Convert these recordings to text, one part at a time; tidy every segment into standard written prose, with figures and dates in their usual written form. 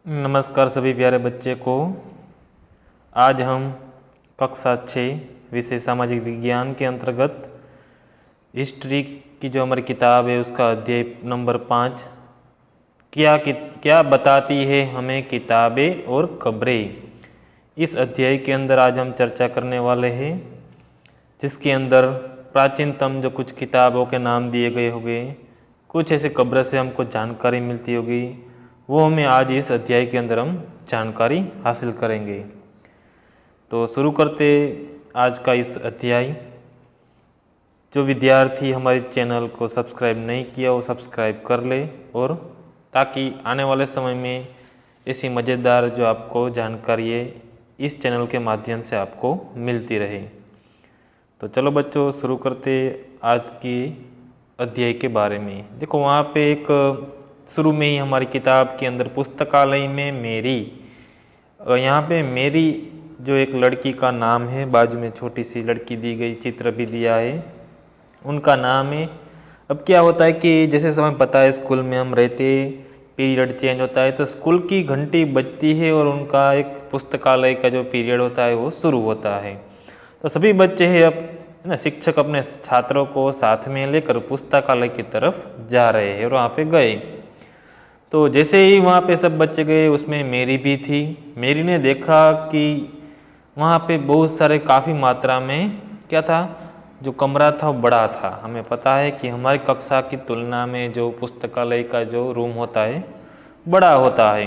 नमस्कार सभी प्यारे बच्चे को। आज हम कक्षा 6 विषय सामाजिक विज्ञान के अंतर्गत हिस्ट्री की जो हमारी किताब है उसका अध्याय नंबर 5 क्या बताती है हमें किताबें और खबरें, इस अध्याय के अंदर आज हम चर्चा करने वाले हैं, जिसके अंदर प्राचीनतम जो कुछ किताबों के नाम दिए गए होंगे, कुछ ऐसे खबर से हमको जानकारी मिलती होगी, वो हमें आज इस अध्याय के अंदर हम जानकारी हासिल करेंगे। तो शुरू करते आज का इस अध्याय। जो विद्यार्थी हमारे चैनल को सब्सक्राइब नहीं किया वो सब्सक्राइब कर ले, और ताकि आने वाले समय में ऐसी मज़ेदार जो आपको जानकारी है इस चैनल के माध्यम से आपको मिलती रहे। तो चलो बच्चों शुरू करते आज की अध्याय के बारे में। देखो वहाँ पे एक शुरू में ही हमारी किताब के अंदर पुस्तकालय में मेरी, यहाँ पे मेरी जो एक लड़की का नाम है, बाजू में छोटी सी लड़की दी गई, चित्र भी दिया है, उनका नाम है। अब क्या होता है कि जैसे समय पता है स्कूल में हम रहते, पीरियड चेंज होता है तो स्कूल की घंटी बजती है और उनका एक पुस्तकालय का जो पीरियड होता है वो शुरू होता है। तो सभी बच्चे हैं अब है ना, शिक्षक अपने छात्रों को साथ में लेकर पुस्तकालय की तरफ जा रहे हैं और वहाँ पे गए। तो जैसे ही वहाँ पे सब बच्चे गए, उसमें मेरी भी थी। मेरी ने देखा कि वहाँ पे बहुत सारे काफ़ी मात्रा में क्या था, जो कमरा था वो बड़ा था। हमें पता है कि हमारी कक्षा की तुलना में जो पुस्तकालय का जो रूम होता है बड़ा होता है,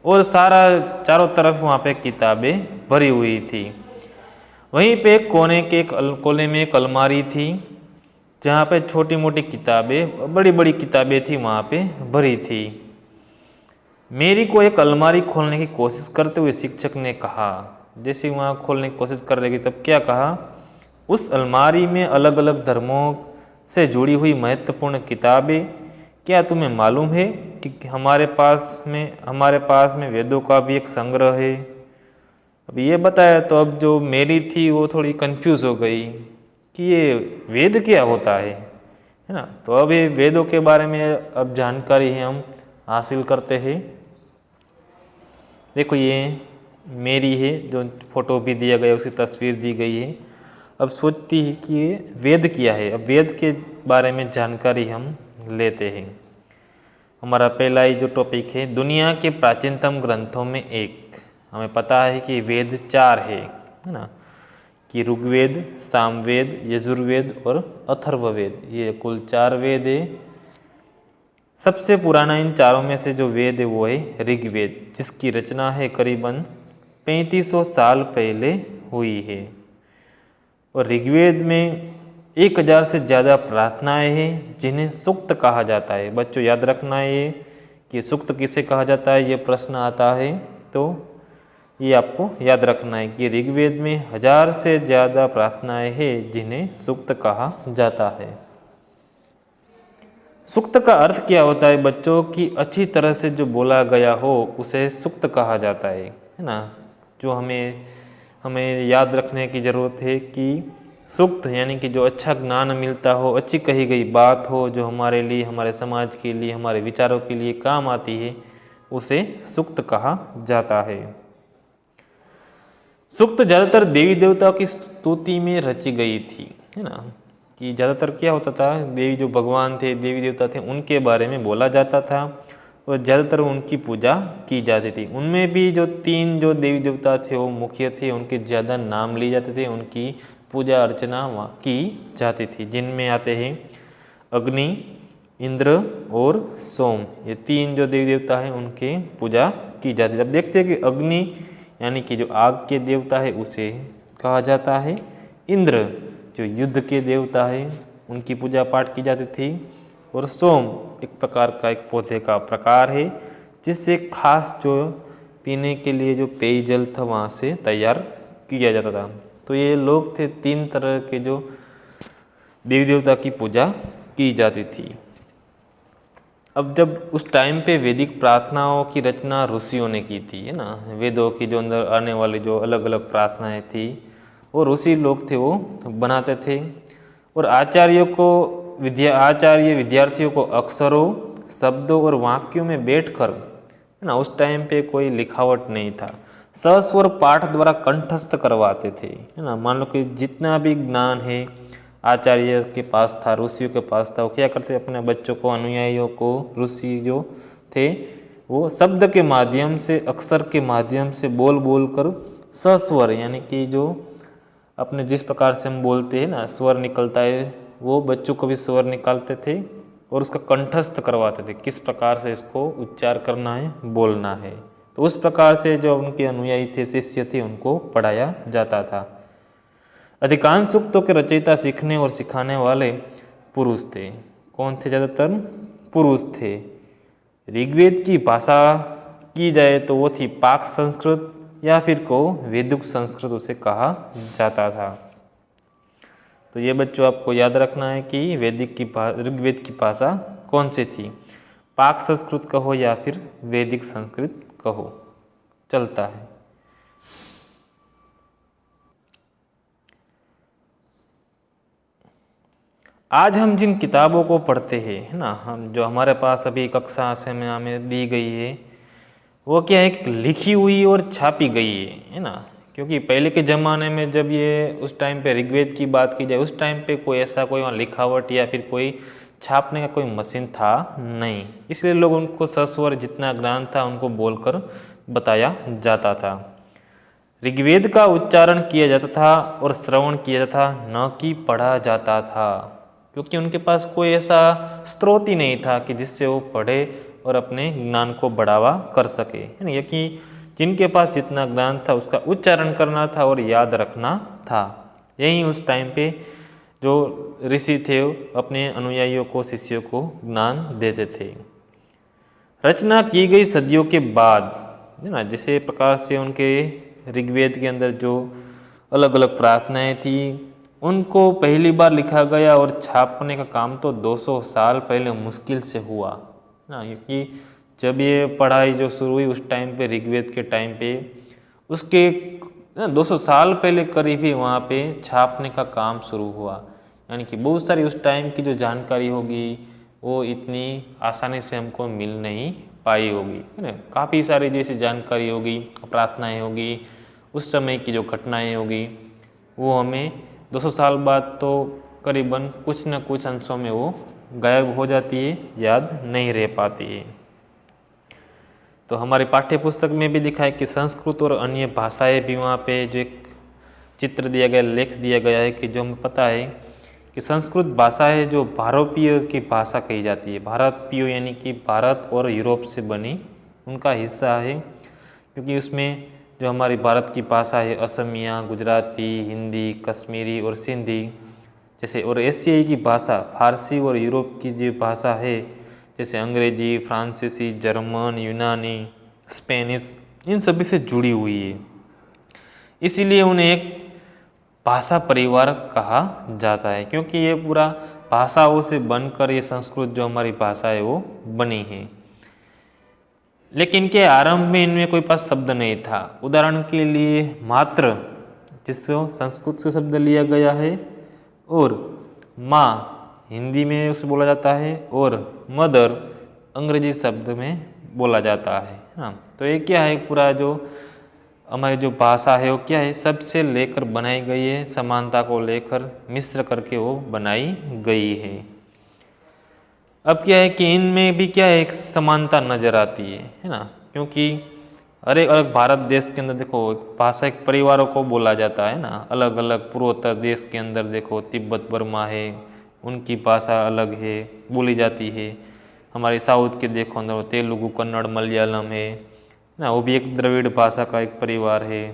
और सारा चारों तरफ वहाँ पे किताबें भरी हुई थी। वहीं पे कोने में एक अलमारी थी, जहाँ पे छोटी मोटी किताबें, बड़ी बड़ी किताबें थी वहाँ पे भरी थी। मेरी को एक अलमारी खोलने की कोशिश करते हुए शिक्षक ने कहा, जैसे वहाँ खोलने की कोशिश कर रही तब क्या कहा, उस अलमारी में अलग अलग धर्मों से जुड़ी हुई महत्वपूर्ण किताबें, क्या तुम्हें मालूम है कि हमारे पास में वेदों का भी एक संग्रह है। अब ये बताया तो अब जो मेरी थी वो थोड़ी कंफ्यूज हो गई कि ये वेद क्या होता है ना। तो अब ये वेदों के बारे में अब जानकारी है हम हासिल करते हैं। देखो ये मेरी है, जो फोटो भी दिया गया, उसकी तस्वीर दी गई है। अब सोचती है कि ये वेद क्या है। अब वेद के बारे में जानकारी हम लेते हैं। हमारा पहला ही जो टॉपिक है, दुनिया के प्राचीनतम ग्रंथों में एक। हमें पता है कि वेद 4 है ना, कि ऋग्वेद, सामवेद, यजुर्वेद और अथर्ववेद, ये कुल 4 वेद है। सबसे पुराना इन चारों में से जो वेद है वो है ऋग्वेद, जिसकी रचना है करीबन 3500 साल पहले हुई है। और ऋग्वेद में 1000 से ज़्यादा प्रार्थनाएं हैं, जिन्हें सूक्त कहा जाता है। बच्चों याद रखना है कि सूक्त किसे कहा जाता है, ये प्रश्न आता है तो ये आपको याद रखना है कि ऋग्वेद में 1000 से ज़्यादा प्रार्थनाएं हैं जिन्हें सूक्त कहा जाता है। सूक्त का अर्थ क्या होता है बच्चों, कि अच्छी तरह से जो बोला गया हो उसे सूक्त कहा जाता है ना। जो हमें याद रखने की ज़रूरत है कि सूक्त यानी कि जो अच्छा ज्ञान मिलता हो, अच्छी कही गई बात हो, जो हमारे लिए, हमारे समाज के लिए, हमारे विचारों के लिए काम आती है, उसे सूक्त कहा जाता है। सूक्त ज़्यादातर देवी देवताओं की स्तुति में रची गई थी, है ना, कि ज़्यादातर क्या होता था, देवी जो भगवान थे, देवी देवता थे, उनके बारे में बोला जाता था और ज़्यादातर उनकी पूजा की जाती थी। उनमें भी जो 3 जो देवी देवता थे वो मुख्य थे, उनके ज़्यादा नाम लिए जाते थे, उनकी पूजा अर्चना की जाती थी, जिनमें आते हैं अग्नि, इंद्र और सोम। ये 3 जो देवी देवता हैं उनके पूजा की जाती थी। अब देखते हैं कि अग्नि यानी कि जो आग के देवता है उसे कहा जाता है। इंद्र जो युद्ध के देवता है उनकी पूजा पाठ की जाती थी। और सोम एक प्रकार का, एक पौधे का प्रकार है, जिससे खास जो पीने के लिए जो पेयजल था वहाँ से तैयार किया जाता था। तो ये लोग थे, 3 तरह के जो देवी देवता की पूजा की जाती थी। अब जब उस टाइम पे वैदिक प्रार्थनाओं की रचना ऋषियों ने की थी, है ना, वेदों की जो अंदर आने वाली जो अलग अलग प्रार्थनाएं थी वो ऋषि लोग थे वो बनाते थे। और आचार्य विद्यार्थियों को अक्षरों, शब्दों और वाक्यों में बैठकर है ना। उस टाइम पे कोई लिखावट नहीं था, सस्वर पाठ द्वारा कंठस्थ करवाते थे, है ना। मान लो कि जितना भी ज्ञान है आचार्य के पास था, ऋषियों के पास था, वो क्या करते अपने बच्चों को, अनुयायियों को, ऋषि जो थे वो शब्द के माध्यम से, अक्षर के माध्यम से बोल बोल कर सस्वर, यानी कि जो अपने जिस प्रकार से हम बोलते हैं ना स्वर निकलता है, वो बच्चों को भी स्वर निकालते थे और उसका कंठस्थ करवाते थे, किस प्रकार से इसको उच्चार करना है, बोलना है। तो उस प्रकार से जो उनके अनुयायी थे, शिष्य थे, उनको पढ़ाया जाता था। अधिकांश सूक्तों के रचयिता सीखने और सिखाने वाले पुरुष थे। कौन थे? ज़्यादातर पुरुष थे। ऋग्वेद की भाषा की जाए तो वो थी पाक संस्कृत, या फिर को वैदिक संस्कृत उसे कहा जाता था। तो ये बच्चों आपको याद रखना है कि ऋग्वेद की भाषा कौन सी थी, पाक संस्कृत कहो या फिर वैदिक संस्कृत कहो, चलता है। आज हम जिन किताबों को पढ़ते हैं, है ना, हम जो हमारे पास अभी कक्षा में हमें दी गई है, वो क्या है कि लिखी हुई और छापी गई है ना। क्योंकि पहले के ज़माने में जब ये उस टाइम पे ऋग्वेद की बात की जाए, उस टाइम पे कोई ऐसा कोई वहाँ लिखावट या फिर कोई छापने का कोई मशीन था नहीं, इसलिए लोग उनको सस्वर जितना ज्ञान था उनको बोलकर बताया जाता था। ऋग्वेद का उच्चारण किया जाता था और श्रवण किया जाता था, न कि पढ़ा जाता था, क्योंकि उनके पास कोई ऐसा स्रोत ही नहीं था कि जिससे वो पढ़े और अपने ज्ञान को बढ़ावा कर सके, है ना। कि जिनके पास जितना ज्ञान था उसका उच्चारण करना था और याद रखना था। यही उस टाइम पे जो ऋषि थे अपने अनुयायियों को, शिष्यों को ज्ञान देते थे। रचना की गई सदियों के बाद, है ना, जिसे प्रकार से उनके ऋग्वेद के अंदर जो अलग अलग प्रार्थनाएं थी उनको पहली बार लिखा गया और छापने का काम तो 200 साल पहले मुश्किल से हुआ ना। क्योंकि जब ये पढ़ाई जो शुरू हुई उस टाइम पे, ऋग्वेद के टाइम पे, उसके 200 साल पहले करीब ही वहाँ पे छापने का काम शुरू हुआ। यानी कि बहुत सारी उस टाइम की जो जानकारी होगी वो इतनी आसानी से हमको मिल नहीं पाई होगी, है ना। काफ़ी सारी जैसी जानकारी होगी, प्रार्थनाएं होगी, उस समय की जो घटनाएं होगी वो हमें 200 साल बाद तो करीबन कुछ न कुछ अंशों में वो गायब हो जाती है, याद नहीं रह पाती है। तो हमारी पाठ्य पुस्तक में भी दिखा है कि संस्कृत और अन्य भाषाएं भी वहाँ पे जो एक चित्र दिया गया, लेख दिया गया है कि जो हमें पता है कि संस्कृत भाषा है जो भारतीय की भाषा कही जाती है। भारतीय यानी कि भारत और यूरोप से बनी उनका हिस्सा है, क्योंकि उसमें जो हमारी भारत की भाषा है असमिया, गुजराती, हिंदी, कश्मीरी और सिंधी जैसे, और एशियाई की भाषा फारसी और यूरोप की जो भाषा है जैसे अंग्रेजी, फ्रांसीसी, जर्मन, यूनानी, स्पेनिश, इन सभी से जुड़ी हुई है। इसीलिए उन्हें एक भाषा परिवार कहा जाता है, क्योंकि ये पूरा भाषाओं से बनकर ये संस्कृत जो हमारी भाषा है वो बनी है। लेकिन के आरंभ में इनमें कोई पास शब्द नहीं था। उदाहरण के लिए मात्र, जिसको संस्कृत से शब्द लिया गया है, और माँ हिंदी में उसे बोला जाता है, और मदर अंग्रेजी शब्द में बोला जाता है ना। तो ये क्या है, पूरा जो हमारी जो भाषा है वो क्या है, सबसे लेकर बनाई गई है, समानता को लेकर मिश्र करके वो बनाई गई है। अब क्या है कि इनमें भी क्या है, एक समानता नजर आती है ना। क्योंकि हर एक अलग भारत देश के अंदर देखो भाषा एक परिवारों को बोला जाता है ना। अलग अलग पूर्वोत्तर देश के अंदर देखो तिब्बत बर्मा है, उनकी भाषा अलग है, बोली जाती है। हमारे साउथ के देखो अंदर तेलुगु, कन्नड़, मलयालम है ना, वो भी एक द्रविड़ भाषा का एक परिवार है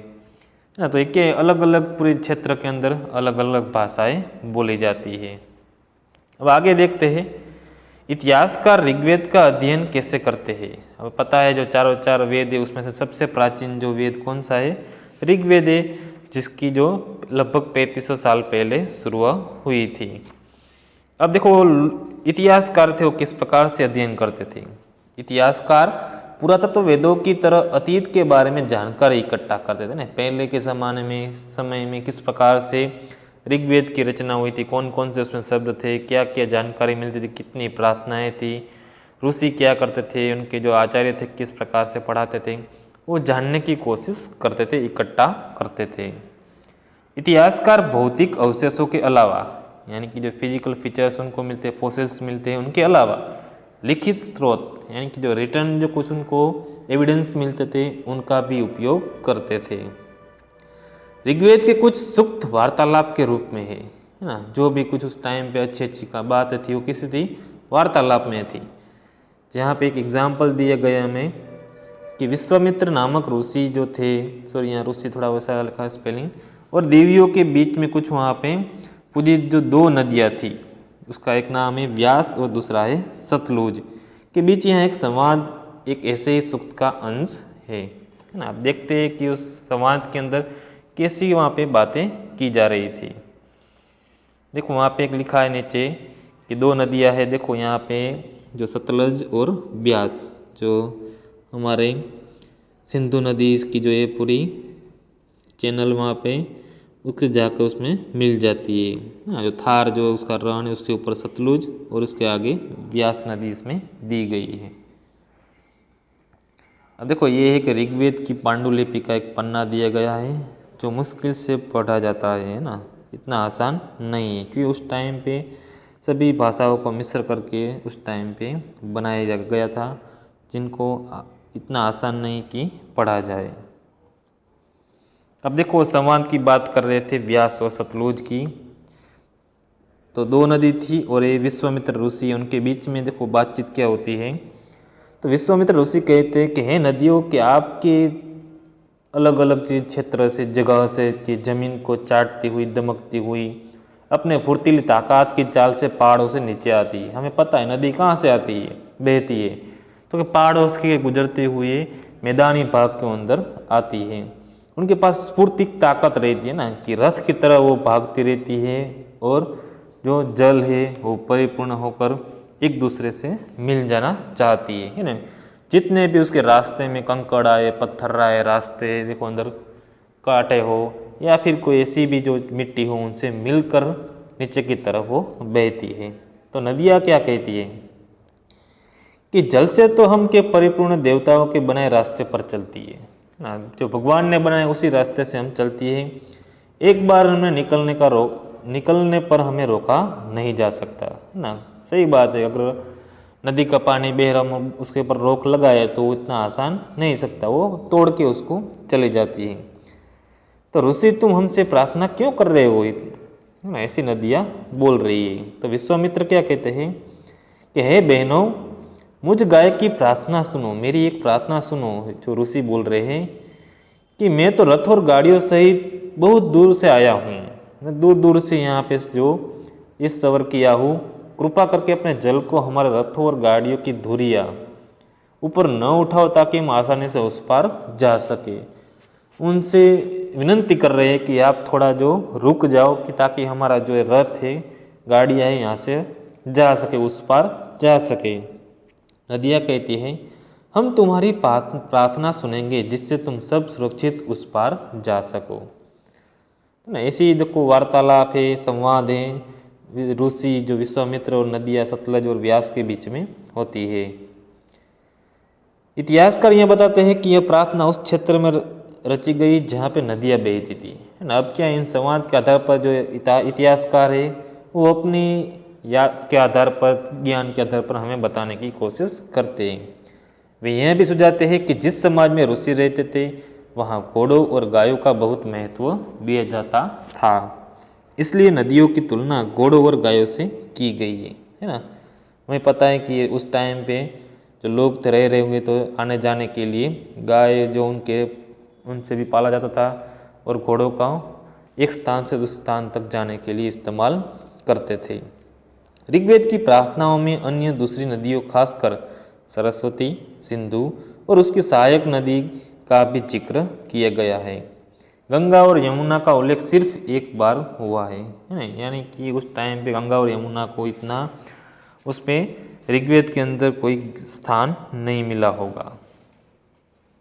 ना। तो एक अलग अलग पूरे क्षेत्र के अंदर अलग अलग भाषाएं बोली जाती है। अब आगे देखते हैं इतिहासकार ऋग्वेद का अध्ययन कैसे करते हैं। हमें पता है जो चार वेद है उसमें से सबसे प्राचीन जो वेद कौन सा है, ऋग्वेद है, जिसकी जो लगभग 3500 साल पहले शुरू हुई थी। अब देखो इतिहासकार थे वो किस प्रकार से अध्ययन करते थे। इतिहासकार पुरातत्व वेदों की तरह अतीत के बारे में जानकारी इकट्ठा करते थे ना। पहले के समय में किस प्रकार से ऋग्वेद की रचना हुई थी, कौन कौन से उसमें शब्द थे, क्या क्या जानकारी मिलती थी, कितनी प्रार्थनाएं थी, ऋषि क्या करते थे, उनके जो आचार्य थे किस प्रकार से पढ़ाते थे, वो जानने की कोशिश करते थे, इकट्ठा करते थे। इतिहासकार भौतिक अवशेषों के अलावा, यानी कि जो फिजिकल फीचर्स उनको मिलते हैं, फोसिल्स मिलते हैं, उनके अलावा लिखित स्रोत यानी कि जो रिटर्न जो कुछ उनको एविडेंस मिलते थे उनका भी उपयोग करते थे। ऋग्वेद के कुछ सूक्त वार्तालाप के रूप में है ना, जो भी कुछ उस टाइम पे अच्छी अच्छी का बात थी वो किसी थी, वार्तालाप में थी। जहाँ पे एक एग्जाम्पल दिया गया हमें कि विश्वामित्र नामक ऋषि जो थे, सॉरी यहाँ ऋषि थोड़ा वैसा लिखा स्पेलिंग, और देवियों के बीच में कुछ वहाँ पे पूजित जो दो नदियाँ थी, उसका एक नाम है व्यास और दूसरा है सतलुज, के बीच यहाँ एक संवाद एक ऐसे ही सूक्त का अंश है ना। आप देखते हैं कि उस संवाद के अंदर कैसी वहाँ पे बातें की जा रही थी। देखो वहाँ पे एक लिखा है नीचे कि दो नदियाँ है, देखो यहाँ पे जो सतलज और ब्यास, जो हमारे सिंधु नदी इसकी जो है पूरी चैनल वहाँ पे उसके जाकर उसमें मिल जाती है। जो थार जो उसका रण है उसके ऊपर सतलुज और उसके आगे व्यास नदी इसमें दी गई है। अब देखो ये है कि ऋग्वेद की पांडुलिपि का एक पन्ना दिया गया है जो मुश्किल से पढ़ा जाता है ना, इतना आसान नहीं है, क्योंकि उस टाइम पे सभी भाषाओं को मिश्र करके उस टाइम पे बनाया गया था, जिनको इतना आसान नहीं कि पढ़ा जाए। अब देखो संवाद की बात कर रहे थे व्यास और सतलुज की, तो दो नदी थी और ये विश्वामित्र ऋषि, उनके बीच में देखो बातचीत क्या होती है। तो विश्वामित्र ऋषि कहते हैं कि हे नदियों कि आपके अलग अलग चीज क्षेत्र से, जगह से कि जमीन को चाटती हुई, दमकती हुई, अपने फुर्तीली ताकत की चाल से पहाड़ों से नीचे आती है। हमें पता है नदी कहाँ से आती है, बहती है, तो पहाड़ों के गुजरते हुए मैदानी भाग के अंदर आती है। उनके पास स्फूर्ति ताकत रहती है ना, कि रथ की तरह वो भागती रहती है और जो जल है वो परिपूर्ण होकर एक दूसरे से मिल जाना चाहती है ना। जितने भी उसके रास्ते में कंकड़ आए, पत्थर आए, रास्ते देखो अंदर कांटे हो या फिर कोई ऐसी भी जो मिट्टी हो, उनसे मिलकर नीचे की तरफ वो बहती है। तो नदियाँ क्या कहती है कि जल से तो हम के परिपूर्ण देवताओं के बनाए रास्ते पर चलती है ना, जो भगवान ने बनाए उसी रास्ते से हम चलती है। एक बार हमें निकलने पर हमें रोका नहीं जा सकता ना। सही बात है, अगर नदी का पानी बह रहा हम उसके ऊपर रोक लगाए तो इतना आसान नहीं सकता, वो तोड़ के उसको चली जाती है। तो ऋषि तुम हमसे प्रार्थना क्यों कर रहे हो, ऐसी नदियाँ बोल रही है। तो विश्वामित्र क्या कहते हैं कि हे बहनों, मुझ गाय की प्रार्थना सुनो, मेरी एक प्रार्थना सुनो। जो ऋषि बोल रहे हैं कि मैं तो रथ और गाड़ियों सहित बहुत दूर से आया हूँ, दूर दूर से यहाँ पे जो इस सवर किया हूँ, कृपा करके अपने जल को हमारे रथों और गाड़ियों की धुरियाँ ऊपर न उठाओ ताकि हम आसानी से उस पार जा सके। उनसे विनंती कर रहे हैं कि आप थोड़ा जो रुक जाओ, कि ताकि हमारा जो रथ है, गाड़ियाँ है, यहाँ से जा सके, उस पार जा सके। नदियाँ कहती हैं हम तुम्हारी प्रार्थना सुनेंगे जिससे तुम सब सुरक्षित उस पार जा सको। तो ना ऐसी देखो वार्तालाप है, संवाद है ऋषि जो विश्वामित्र और नदियाँ सतलज और व्यास के बीच में होती है। इतिहासकार यह बताते हैं कि यह प्रार्थना उस क्षेत्र में रची गई जहाँ पे नदियाँ बहती थी ना। अब क्या इन संवाद के आधार पर जो इतिहासकार है वो अपनी याद के आधार पर, ज्ञान के आधार पर हमें बताने की कोशिश करते हैं। वे यह भी सुझाते हैं कि जिस समाज में ऋषि रहते थे वहाँ घोड़ों और गायों का बहुत महत्व दिया जाता था, इसलिए नदियों की तुलना घोड़ों और गायों से की गई है ना। हमें पता है कि उस टाइम पे जो लोग रह रहे होंगे तो आने जाने के लिए गाय जो उनसे भी पाला जाता था, और घोड़ों का एक स्थान से दूसरे स्थान तक जाने के लिए इस्तेमाल करते थे। ऋग्वेद की प्रार्थनाओं में अन्य दूसरी नदियों खासकर सरस्वती, सिंधु और उसकी सहायक नदी का भी जिक्र किया गया है। गंगा और यमुना का उल्लेख सिर्फ एक बार हुआ है ना, यानी कि उस टाइम पे गंगा और यमुना को इतना उसमें ऋग्वेद के अंदर कोई स्थान नहीं मिला होगा।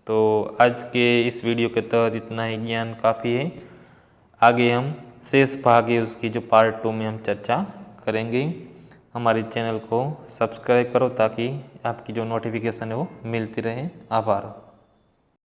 तो आज के इस वीडियो के तहत इतना ही ज्ञान काफ़ी है। आगे हम शेष भाग है उसकी जो पार्ट 2 में हम चर्चा करेंगे। हमारे चैनल को सब्सक्राइब करो ताकि आपकी जो नोटिफिकेशन है वो मिलती रहे। आभार।